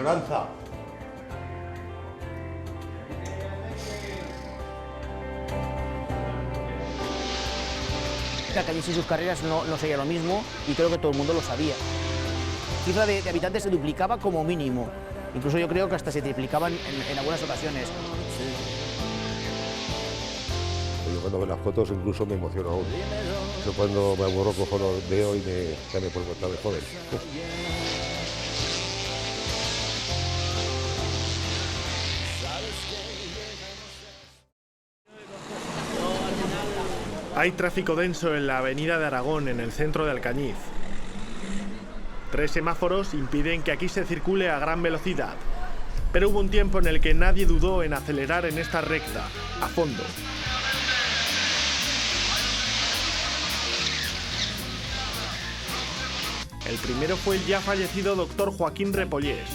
añoranza. Alcañiz y sus carreras no sería lo mismo y creo que todo el mundo lo sabía. La cifra de habitantes se duplicaba como mínimo, incluso yo creo que hasta se triplicaban en algunas ocasiones. Yo cuando veo las fotos incluso me emociono aún. Yo cuando me aburro cojo los veo y ya me pongo otra vez joven. Hay tráfico denso en la avenida de Aragón, en el centro de Alcañiz. 3 semáforos impiden que aquí se circule a gran velocidad. Pero hubo un tiempo en el que nadie dudó en acelerar en esta recta, a fondo. El primero fue el ya fallecido doctor Joaquín Repollés.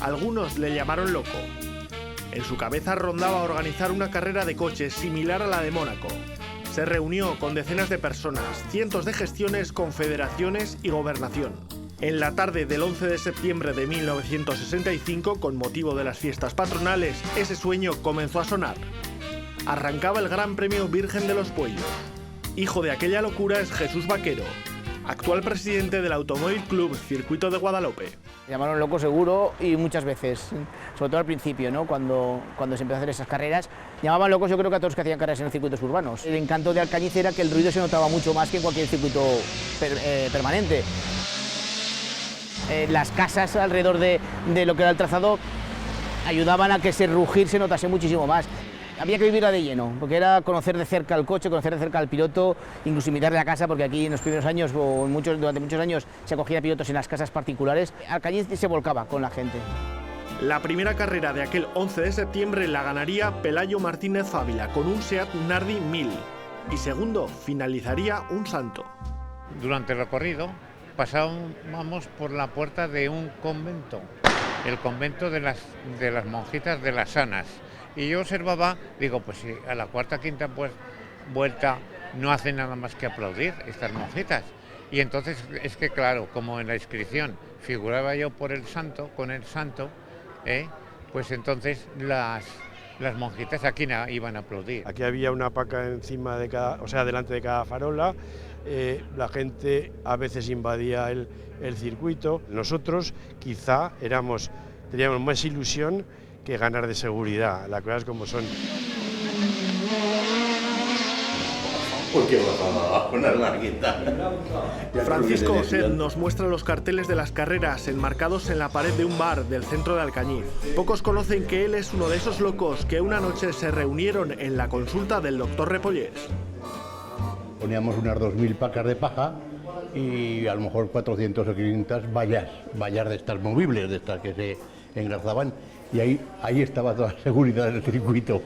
Algunos le llamaron loco. En su cabeza rondaba organizar una carrera de coches similar a la de Mónaco. Se reunió con decenas de personas, cientos de gestiones, confederaciones y gobernación. En la tarde del 11 de septiembre de 1965, con motivo de las fiestas patronales, ese sueño comenzó a sonar. Arrancaba el Gran Premio Virgen de los Pueyos. Hijo de aquella locura es Jesús Vaquero, actual presidente del Automóvil Club Circuito de Guadalope. Me llamaron loco seguro y muchas veces, sobre todo al principio, ¿no? Cuando se empezó a hacer esas carreras. Llamaban locos yo creo que a todos los que hacían carreras en los circuitos urbanos. El encanto de Alcañiz era que el ruido se notaba mucho más que en cualquier circuito permanente. Las casas alrededor de lo que era el trazado ayudaban a que ese rugir se notase muchísimo más. Había que vivirla de lleno, porque era conocer de cerca el coche, conocer de cerca al piloto, incluso invitarle a casa, porque aquí en los primeros años, o durante muchos años, se acogía pilotos en las casas particulares. Alcañiz se volcaba con la gente. La primera carrera de aquel 11 de septiembre la ganaría Pelayo Martínez Fávila con un Seat Nardi 1000 y segundo finalizaría un santo. Durante el recorrido pasábamos por la puerta de un convento, el convento de las monjitas de las Sanas. Y yo observaba, digo, pues si a la cuarta, quinta vuelta no hacen nada más que aplaudir estas monjitas. Y entonces es que claro, como en la inscripción figuraba yo con el santo, pues entonces las monjitas aquí iban a aplaudir. Aquí había una paca encima de delante de cada farola. La gente a veces invadía el circuito. Nosotros quizá teníamos más ilusión que ganar de seguridad, las cosas como son. Porque bajaba una larguita. Francisco Osed nos muestra los carteles de las carreras enmarcados en la pared de un bar del centro de Alcañiz. Pocos conocen que él es uno de esos locos que una noche se reunieron en la consulta del doctor Repollés. Poníamos unas 2000 pacas de paja y a lo mejor 400 o 500 vallas de estas movibles, de estas que se engarzaban. Y ahí estaba toda la seguridad del circuito.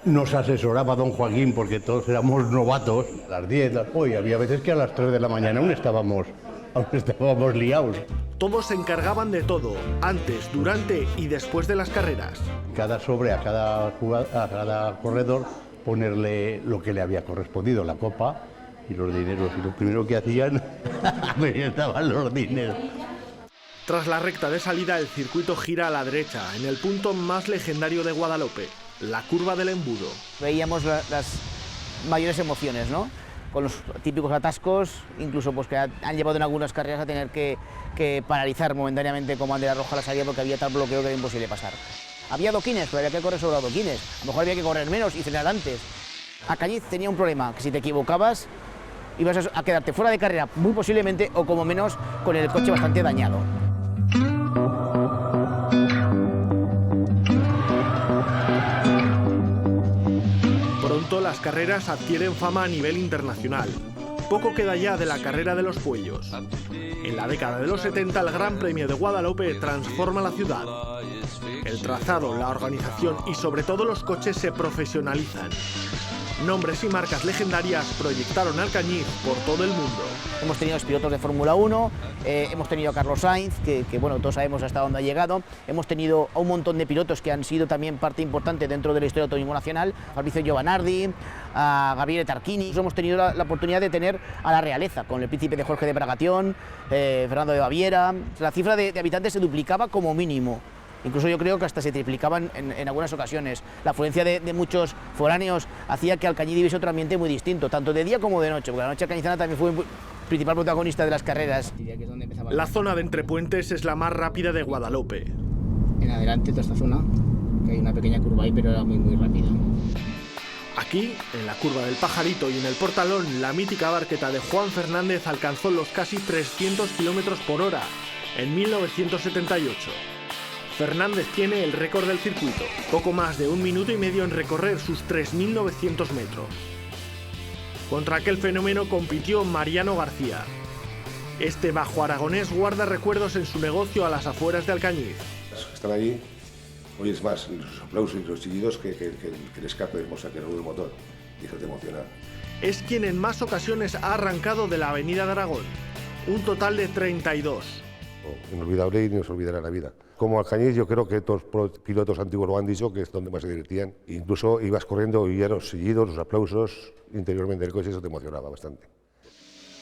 Nos asesoraba don Joaquín porque todos éramos novatos. A las 10, hoy había veces que a las 3 de la mañana aún estábamos liados. Todos se encargaban de todo, antes, durante y después de las carreras. Cada sobre a cada corredor ponerle lo que le había correspondido, la copa y los dineros. Y lo primero que hacían, me daban los dineros. Tras la recta de salida, el circuito gira a la derecha, en el punto más legendario de Guadalope, la curva del embudo. Veíamos las mayores emociones, ¿no? Con los típicos atascos, incluso pues, que han llevado en algunas carreras a tener que paralizar momentáneamente como bandera roja la salida porque había tal bloqueo que era imposible pasar. Había adoquines, pero había que correr sobre adoquines. A lo mejor había que correr menos y frenar antes. Alcañiz tenía un problema, que si te equivocabas ibas a quedarte fuera de carrera, muy posiblemente, o como menos con el coche bastante dañado. Pronto las carreras adquieren fama a nivel internacional. Poco queda ya de la carrera de los Pueyos. En la década de los 70 el Gran Premio de Guadalope transforma la ciudad. El trazado, la organización y sobre todo los coches se profesionalizan. Nombres y marcas legendarias proyectaron Alcañiz por todo el mundo. Hemos tenido pilotos de Fórmula 1, hemos tenido a Carlos Sainz, que bueno, todos sabemos hasta dónde ha llegado. Hemos tenido a un montón de pilotos que han sido también parte importante dentro de la historia del automovilismo nacional. Fabrizio Giovanardi, a Gabriele Tarquini. Hemos tenido la oportunidad de tener a la realeza, con el príncipe de Jorge de Bragatión, Fernando de Baviera. La cifra de habitantes se duplicaba como mínimo. Incluso yo creo que hasta se triplicaban en algunas ocasiones. La afluencia de muchos foráneos hacía que Alcañiz viviese otro ambiente muy distinto, tanto de día como de noche, porque la noche alcañizana también fue principal protagonista de las carreras. La zona de Entre Puentes es la más rápida de Guadalope. En adelante, toda esta zona, que hay una pequeña curva ahí, pero era muy rápida. Aquí, en la curva del Pajarito y en el Portalón, la mítica barqueta de Juan Fernández alcanzó los casi 300 km por hora en 1978. Fernández tiene el récord del circuito, poco más de 1 minuto y medio en recorrer sus 3.900 metros. Contra aquel fenómeno compitió Mariano García. Este bajo aragonés guarda recuerdos en su negocio a las afueras de Alcañiz. Están allí, hoy es más, los aplausos y los chillidos que el escape del motor, y eso te emociona. Es quien en más ocasiones ha arrancado de la Avenida de Aragón, un total de 32. Inolvidable y no se olvidará la vida. Como Alcañiz, yo creo que todos los pilotos antiguos lo han dicho, que es donde más se divertían. Incluso ibas corriendo y ya los sillidos, los aplausos interiormente del coche, eso te emocionaba bastante.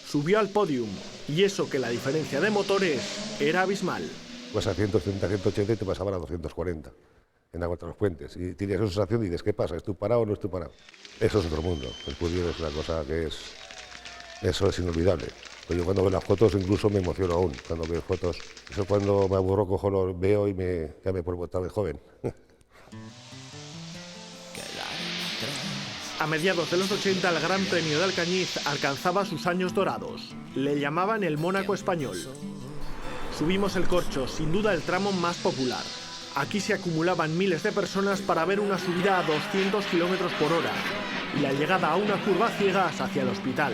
Subió al podium, y eso que la diferencia de motores era abismal. Vas a 130, 180 y te pasaban a 240 en agua de los puentes. Y tienes esa sensación y dices, ¿qué pasa? ¿Estoy parado o no estoy parado? Eso es otro mundo. El podium es una cosa que es... Eso es inolvidable. Yo cuando veo las fotos incluso me emociono aún, cuando veo fotos. Eso cuando me aburro, cojo, lo veo y ya me vuelvo otra vez joven. A mediados de los 80 el Gran Premio de Alcañiz alcanzaba sus años dorados. Le llamaban el Mónaco español. Subimos el Corcho, sin duda el tramo más popular. Aquí se acumulaban miles de personas para ver una subida a 200 km por hora y la llegada a una curva ciegas hacia el hospital.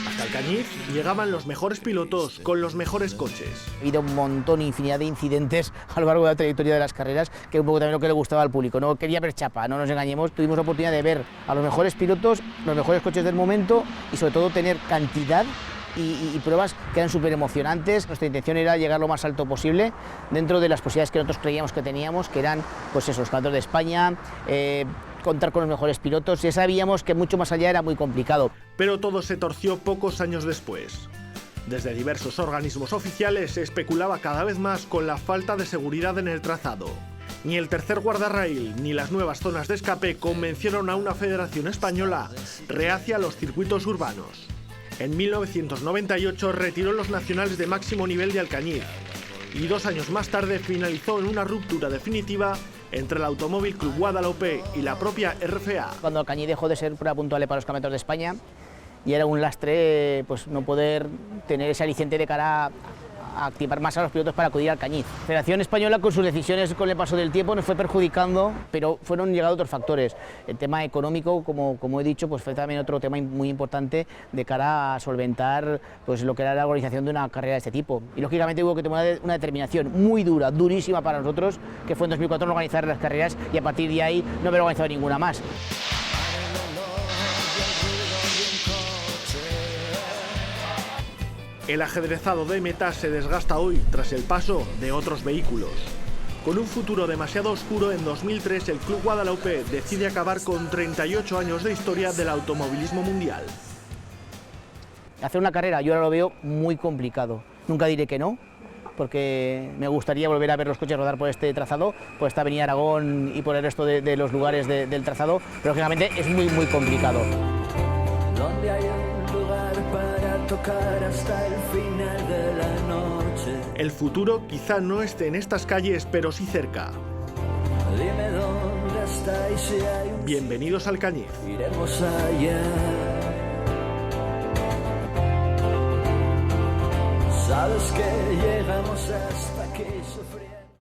Hasta Alcañiz llegaban los mejores pilotos con los mejores coches. Ha habido un montón, infinidad de incidentes a lo largo de la trayectoria de las carreras, que es un poco también lo que le gustaba al público. No quería ver chapa, no nos engañemos. Tuvimos la oportunidad de ver a los mejores pilotos, los mejores coches del momento y sobre todo tener cantidad y pruebas que eran súper emocionantes. Nuestra intención era llegar lo más alto posible dentro de las posibilidades que nosotros creíamos que teníamos, que eran pues eso, los campeonatos de España, contar con los mejores pilotos. Ya sabíamos que mucho más allá era muy complicado. Pero todo se torció pocos años después. Desde diversos organismos oficiales se especulaba cada vez más con la falta de seguridad en el trazado. Ni el tercer guardarraíl ni las nuevas zonas de escape convencieron a una federación española reacia a los circuitos urbanos. En 1998 retiró los nacionales de máximo nivel de Alcañiz y 2 años más tarde finalizó en una ruptura definitiva entre el Automóvil Club Guadalope y la propia RFA. Cuando Alcañiz dejó de ser prueba puntual para los campeonatos de España, y era un lastre pues no poder tener ese aliciente de cara a activar más a los pilotos para acudir al Alcañiz. La Federación Española con sus decisiones con el paso del tiempo nos fue perjudicando, pero fueron llegando otros factores. El tema económico, como he dicho, pues fue también otro tema muy importante de cara a solventar pues lo que era la organización de una carrera de este tipo. Y lógicamente hubo que tomar una determinación muy dura, durísima para nosotros, que fue en 2004 organizar las carreras y a partir de ahí no haber organizado ninguna más. El ajedrezado de metas se desgasta hoy tras el paso de otros vehículos. Con un futuro demasiado oscuro, en 2003 el Club Guadalope decide acabar con 38 años de historia del automovilismo mundial. Hacer una carrera yo ahora lo veo muy complicado. Nunca diré que no, porque me gustaría volver a ver los coches rodar por este trazado, por esta avenida Aragón y por el resto de los lugares del trazado, pero lógicamente es muy complicado. Donde hay un lugar para tocar hasta el final de la noche. El futuro quizá no esté en estas calles, pero sí cerca. Dime dónde está y si hay un... Bienvenidos al Alcañiz. Iremos allá. Sabes que llegamos hasta aquí sufriendo.